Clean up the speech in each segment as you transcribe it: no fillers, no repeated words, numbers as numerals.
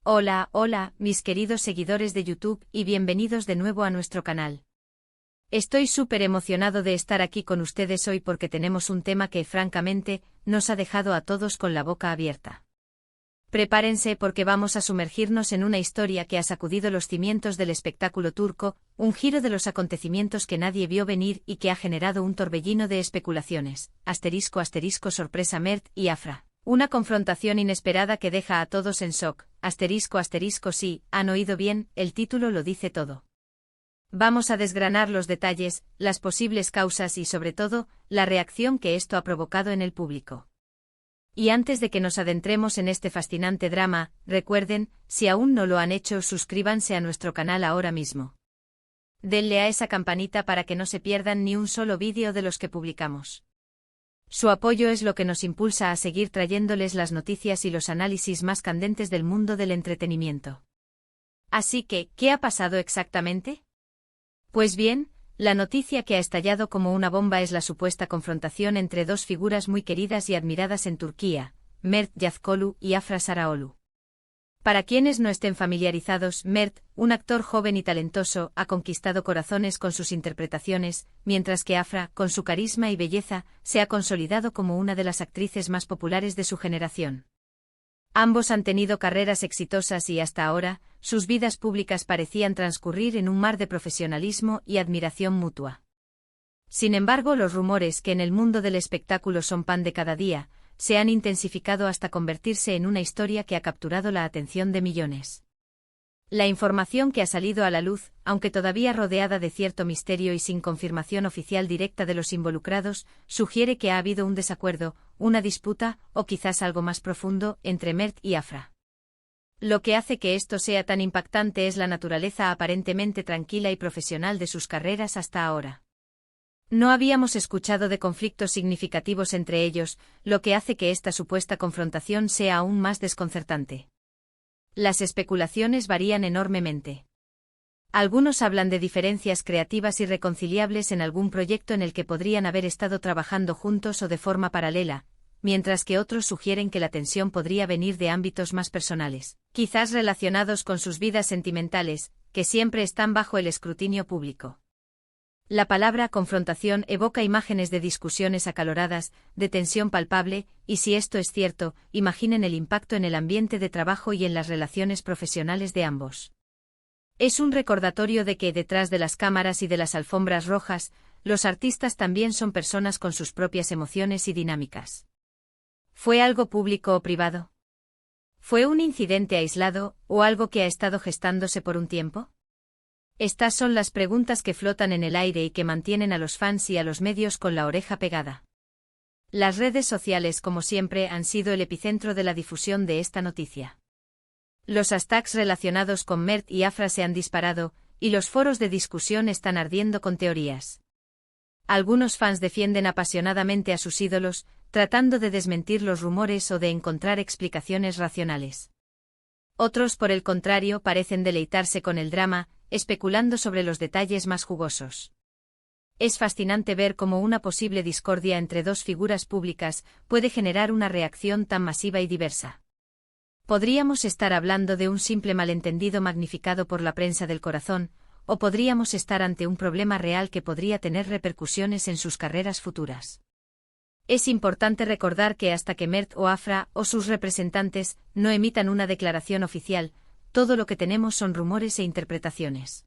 Hola, hola, mis queridos seguidores de YouTube y bienvenidos de nuevo a nuestro canal. Estoy súper emocionado de estar aquí con ustedes hoy porque tenemos un tema que, francamente, nos ha dejado a todos con la boca abierta. Prepárense porque vamos a sumergirnos en una historia que ha sacudido los cimientos del espectáculo turco, un giro de los acontecimientos que nadie vio venir y que ha generado un torbellino de especulaciones, *** sorpresa Mert y Afra. Una confrontación inesperada que deja a todos en shock, *** sí, han oído bien, el título lo dice todo. Vamos a desgranar los detalles, las posibles causas y sobre todo, la reacción que esto ha provocado en el público. Y antes de que nos adentremos en este fascinante drama, recuerden, si aún no lo han hecho, suscríbanse a nuestro canal ahora mismo. Denle a esa campanita para que no se pierdan ni un solo vídeo de los que publicamos. Su apoyo es lo que nos impulsa a seguir trayéndoles las noticias y los análisis más candentes del mundo del entretenimiento. Así que, ¿qué ha pasado exactamente? Pues bien, la noticia que ha estallado como una bomba es la supuesta confrontación entre dos figuras muy queridas y admiradas en Turquía, Mert Yazıcıoğlu y Afra Sarıoğlu. Para quienes no estén familiarizados, Mert, un actor joven y talentoso, ha conquistado corazones con sus interpretaciones, mientras que Afra, con su carisma y belleza, se ha consolidado como una de las actrices más populares de su generación. Ambos han tenido carreras exitosas y hasta ahora, sus vidas públicas parecían transcurrir en un mar de profesionalismo y admiración mutua. Sin embargo, los rumores que en el mundo del espectáculo son pan de cada día, se han intensificado hasta convertirse en una historia que ha capturado la atención de millones. La información que ha salido a la luz, aunque todavía rodeada de cierto misterio y sin confirmación oficial directa de los involucrados, sugiere que ha habido un desacuerdo, una disputa, o quizás algo más profundo, entre Mert y Afra. Lo que hace que esto sea tan impactante es la naturaleza aparentemente tranquila y profesional de sus carreras hasta ahora. No habíamos escuchado de conflictos significativos entre ellos, lo que hace que esta supuesta confrontación sea aún más desconcertante. Las especulaciones varían enormemente. Algunos hablan de diferencias creativas irreconciliables en algún proyecto en el que podrían haber estado trabajando juntos o de forma paralela, mientras que otros sugieren que la tensión podría venir de ámbitos más personales, quizás relacionados con sus vidas sentimentales, que siempre están bajo el escrutinio público. La palabra confrontación evoca imágenes de discusiones acaloradas, de tensión palpable, y si esto es cierto, imaginen el impacto en el ambiente de trabajo y en las relaciones profesionales de ambos. Es un recordatorio de que detrás de las cámaras y de las alfombras rojas, los artistas también son personas con sus propias emociones y dinámicas. ¿Fue algo público o privado? ¿Fue un incidente aislado, o algo que ha estado gestándose por un tiempo? Estas son las preguntas que flotan en el aire y que mantienen a los fans y a los medios con la oreja pegada. Las redes sociales, como siempre, han sido el epicentro de la difusión de esta noticia. Los hashtags relacionados con Mert y Afra se han disparado, y los foros de discusión están ardiendo con teorías. Algunos fans defienden apasionadamente a sus ídolos, tratando de desmentir los rumores o de encontrar explicaciones racionales. Otros, por el contrario, parecen deleitarse con el drama, especulando sobre los detalles más jugosos. Es fascinante ver cómo una posible discordia entre dos figuras públicas puede generar una reacción tan masiva y diversa. Podríamos estar hablando de un simple malentendido magnificado por la prensa del corazón, o podríamos estar ante un problema real que podría tener repercusiones en sus carreras futuras. Es importante recordar que hasta que Mert o Afra o sus representantes no emitan una declaración oficial, todo lo que tenemos son rumores e interpretaciones.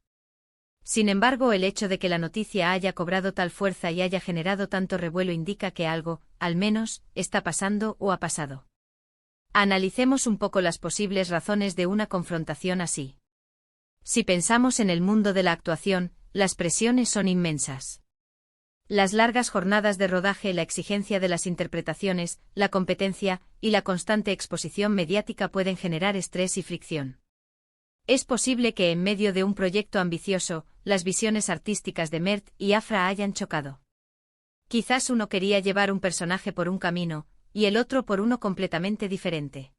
Sin embargo, el hecho de que la noticia haya cobrado tal fuerza y haya generado tanto revuelo indica que algo, al menos, está pasando o ha pasado. Analicemos un poco las posibles razones de una confrontación así. Si pensamos en el mundo de la actuación, las presiones son inmensas. Las largas jornadas de rodaje, la exigencia de las interpretaciones, la competencia y la constante exposición mediática pueden generar estrés y fricción. Es posible que en medio de un proyecto ambicioso, las visiones artísticas de Mert y Afra hayan chocado. Quizás uno quería llevar un personaje por un camino, y el otro por uno completamente diferente.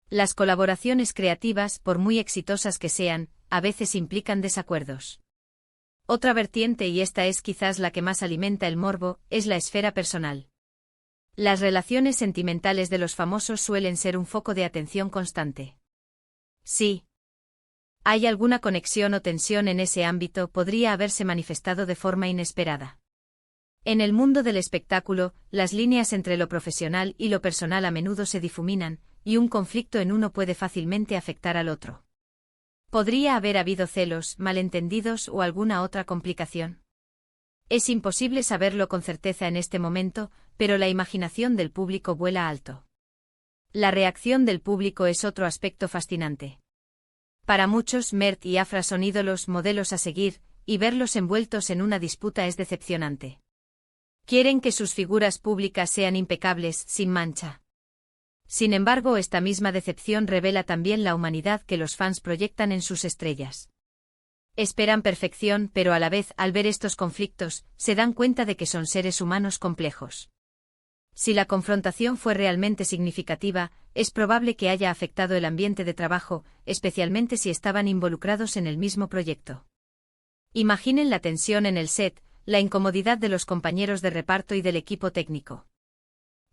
Las colaboraciones creativas, por muy exitosas que sean, a veces implican desacuerdos. Otra vertiente, y esta es quizás la que más alimenta el morbo, es la esfera personal. Las relaciones sentimentales de los famosos suelen ser un foco de atención constante. Sí. ¿Hay alguna conexión o tensión en ese ámbito? Podría haberse manifestado de forma inesperada. En el mundo del espectáculo, las líneas entre lo profesional y lo personal a menudo se difuminan, y un conflicto en uno puede fácilmente afectar al otro. ¿Podría haber habido celos, malentendidos o alguna otra complicación? Es imposible saberlo con certeza en este momento, pero la imaginación del público vuela alto. La reacción del público es otro aspecto fascinante. Para muchos, Mert y Afra son ídolos, modelos a seguir, y verlos envueltos en una disputa es decepcionante. Quieren que sus figuras públicas sean impecables, sin mancha. Sin embargo, esta misma decepción revela también la humanidad que los fans proyectan en sus estrellas. Esperan perfección, pero a la vez, al ver estos conflictos, se dan cuenta de que son seres humanos complejos. Si la confrontación fue realmente significativa, es probable que haya afectado el ambiente de trabajo, especialmente si estaban involucrados en el mismo proyecto. Imaginen la tensión en el set, la incomodidad de los compañeros de reparto y del equipo técnico.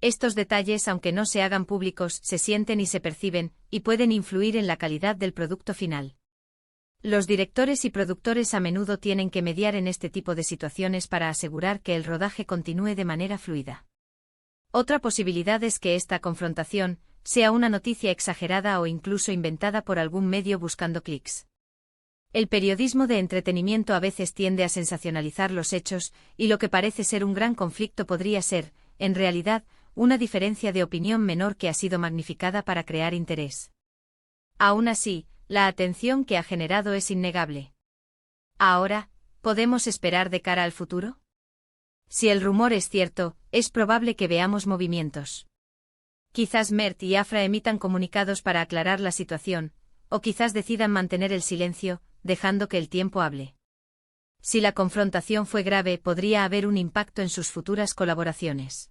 Estos detalles, aunque no se hagan públicos, se sienten y se perciben, y pueden influir en la calidad del producto final. Los directores y productores a menudo tienen que mediar en este tipo de situaciones para asegurar que el rodaje continúe de manera fluida. Otra posibilidad es que esta confrontación sea una noticia exagerada o incluso inventada por algún medio buscando clics. El periodismo de entretenimiento a veces tiende a sensacionalizar los hechos, y lo que parece ser un gran conflicto podría ser, en realidad, una diferencia de opinión menor que ha sido magnificada para crear interés. Aún así, la atención que ha generado es innegable. Ahora, ¿podemos esperar de cara al futuro? Si el rumor es cierto, es probable que veamos movimientos. Quizás Mert y Afra emitan comunicados para aclarar la situación, o quizás decidan mantener el silencio, dejando que el tiempo hable. Si la confrontación fue grave, podría haber un impacto en sus futuras colaboraciones.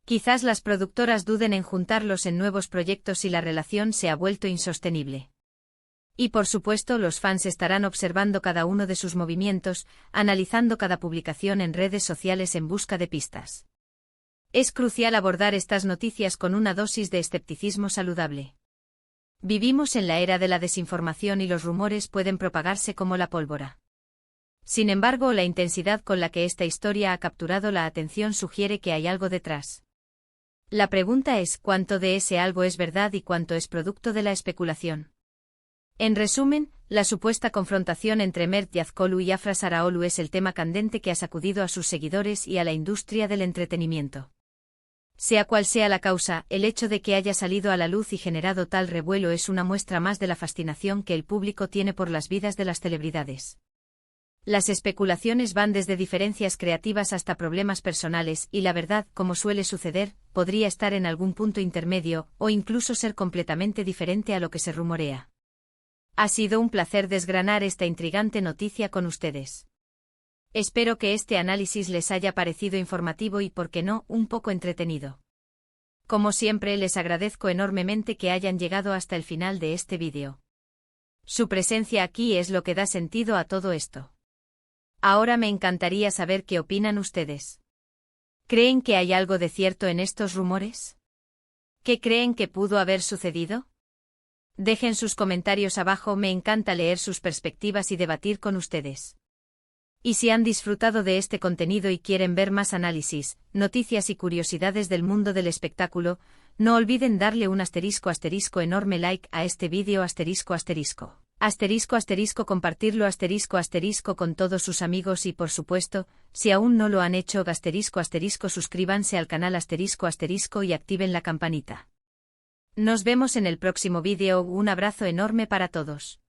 Quizás las productoras duden en juntarlos en nuevos proyectos si la relación se ha vuelto insostenible. Y por supuesto, los fans estarán observando cada uno de sus movimientos, analizando cada publicación en redes sociales en busca de pistas. Es crucial abordar estas noticias con una dosis de escepticismo saludable. Vivimos en la era de la desinformación y los rumores pueden propagarse como la pólvora. Sin embargo, la intensidad con la que esta historia ha capturado la atención sugiere que hay algo detrás. La pregunta es, ¿cuánto de ese algo es verdad y cuánto es producto de la especulación? En resumen, la supuesta confrontación entre Mert Yazkolu y Afra Saraolu es el tema candente que ha sacudido a sus seguidores y a la industria del entretenimiento. Sea cual sea la causa, el hecho de que haya salido a la luz y generado tal revuelo es una muestra más de la fascinación que el público tiene por las vidas de las celebridades. Las especulaciones van desde diferencias creativas hasta problemas personales y la verdad, como suele suceder, podría estar en algún punto intermedio o incluso ser completamente diferente a lo que se rumorea. Ha sido un placer desgranar esta intrigante noticia con ustedes. Espero que este análisis les haya parecido informativo y, por qué no, un poco entretenido. Como siempre, les agradezco enormemente que hayan llegado hasta el final de este vídeo. Su presencia aquí es lo que da sentido a todo esto. Ahora me encantaría saber qué opinan ustedes. ¿Creen que hay algo de cierto en estos rumores? ¿Qué creen que pudo haber sucedido? Dejen sus comentarios abajo, me encanta leer sus perspectivas y debatir con ustedes. Y si han disfrutado de este contenido y quieren ver más análisis, noticias y curiosidades del mundo del espectáculo, no olviden darle un ** enorme like a este vídeo **, compartirlo ** con todos sus amigos y por supuesto, si aún no lo han hecho ** suscríbanse al canal ** y activen la campanita. Nos vemos en el próximo vídeo, un abrazo enorme para todos.